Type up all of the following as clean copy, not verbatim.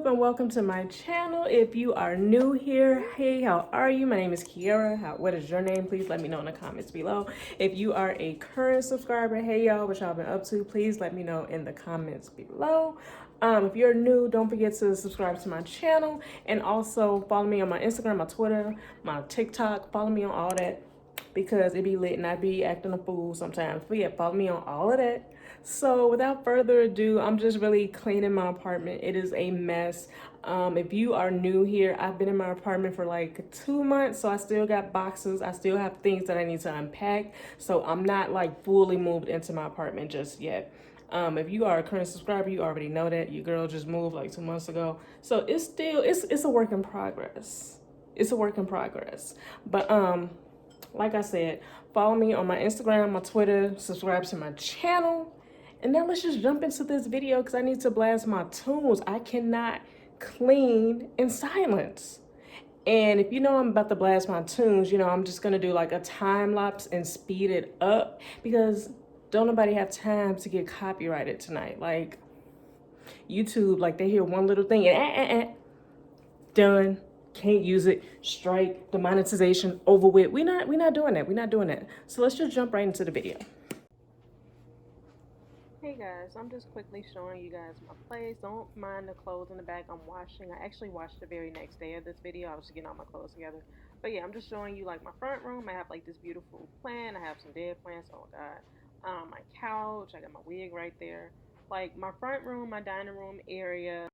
up and welcome to my channel. If you are new here, hey, how are you? My name is Kearia. What is your name? Please let me know in the comments below. If you are a current subscriber, hey y'all, what y'all been up to? Please let me know in the comments below. If you're new, don't forget to subscribe to my channel and also follow me on my Instagram, my Twitter, my TikTok. Follow me on all that because it be lit and I be acting a fool sometimes. But yeah, follow me on all of that. So without further ado, I'm just really cleaning my apartment. It is a mess. If you are new here, I've been in my apartment for like 2 months, so I still got boxes. I still have things that I need to unpack. So I'm not like fully moved into my apartment just yet. If you are a current subscriber, you already know that your girl just moved like 2 months ago. So it's still, it's a work in progress. It's a work in progress. But like I said, follow me on my Instagram, my Twitter, subscribe to my channel. And now let's just jump into this video because I need to blast my tunes. I cannot clean in silence. And if you know I'm about to blast my tunes, you know, I'm just going to do like a time lapse and speed it up because don't nobody have time to get copyrighted tonight. Like YouTube, like they hear one little thing and done. Can't use it, strike, demonetization, over with. We're not doing that. We're not doing that. So let's just jump right into the video. Hey guys, I'm just quickly showing you guys my place. Don't mind the clothes in the back I'm washing. I actually washed the very next day of this video. I was just getting all my clothes together. But yeah, I'm just showing you like my front room. I have like this beautiful plant. I have some dead plants. Oh god. My couch. I got my wig right there. Like my front room, my dining room area.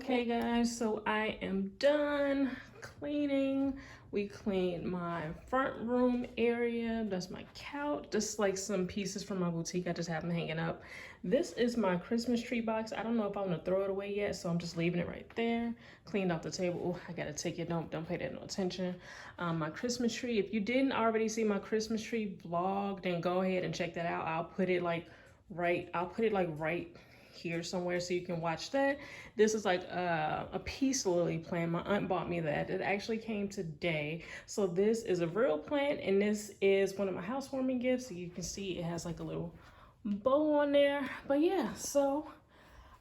Okay guys, so I am done cleaning. We cleaned my front room area. That's my couch. Just like some pieces from my boutique. I just have them hanging up. This is my Christmas tree box. I don't know if I want to throw it away yet, so I'm just leaving it right there. Cleaned off the table. Oh, I gotta take it. Don't pay that no attention. My Christmas tree. If you didn't already see my Christmas tree vlog, then go ahead and check that out. I'll put it like right here somewhere so you can watch that. This is like a peace lily plant. My aunt bought me that. It actually came today. So this is a real plant, and this is one of my housewarming gifts. So you can see it has like a little bow on there. But yeah, so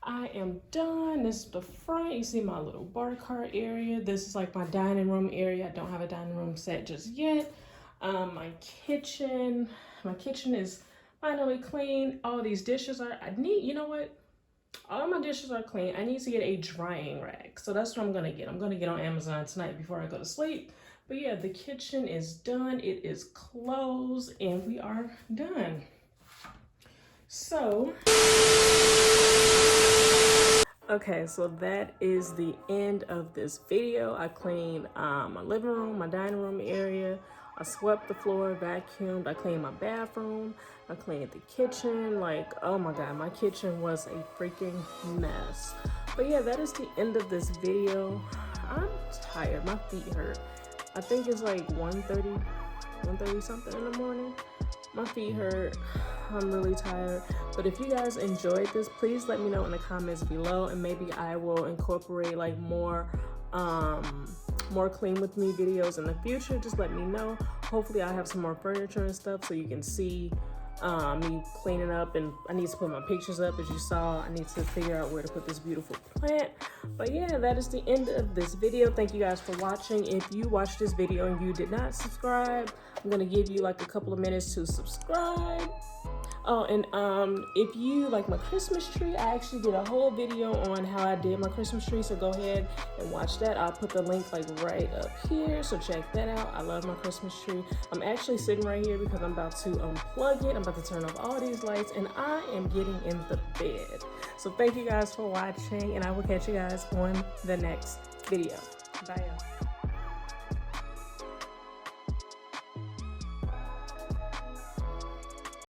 I am done. This is the front. You see my little bar cart area. This is like my dining room area. I don't have a dining room set just yet. My kitchen is finally clean. All these dishes are, you know what? All my dishes are clean. I need to get a drying rack. So that's what I'm gonna get. I'm gonna get on Amazon tonight before I go to sleep. But yeah, the kitchen is done. It is closed and we are done. So, okay, so that is the end of this video. I cleaned my living room, my dining room area. I swept the floor, vacuumed, I cleaned my bathroom, I cleaned the kitchen. Like, oh my God, my kitchen was a freaking mess. But yeah, that is the end of this video. I'm tired, my feet hurt. I think it's like 1:30 something in the morning. My feet hurt, I'm really tired. But if you guys enjoyed this, please let me know in the comments below, and maybe I will incorporate like more clean with me videos in the future. Just let me know. Hopefully I'll have some more furniture and stuff so you can see me cleaning up, and I need to put my pictures up. As you saw, I need to figure out where to put this beautiful plant. But yeah, that is the end of this video. Thank you guys for watching. If you watched this video and you did not subscribe, I'm gonna give you like a couple of minutes to subscribe. Oh, and if you like my Christmas tree, I actually did a whole video on how I did my Christmas tree, so go ahead and watch that. I'll put the link like right up here, so check that out. I love my Christmas tree. I'm actually sitting right here because I'm about to unplug it. I'm about to turn off all these lights, and I am getting in the bed. So thank you guys for watching, and I will catch you guys on the next video. Bye, y'all.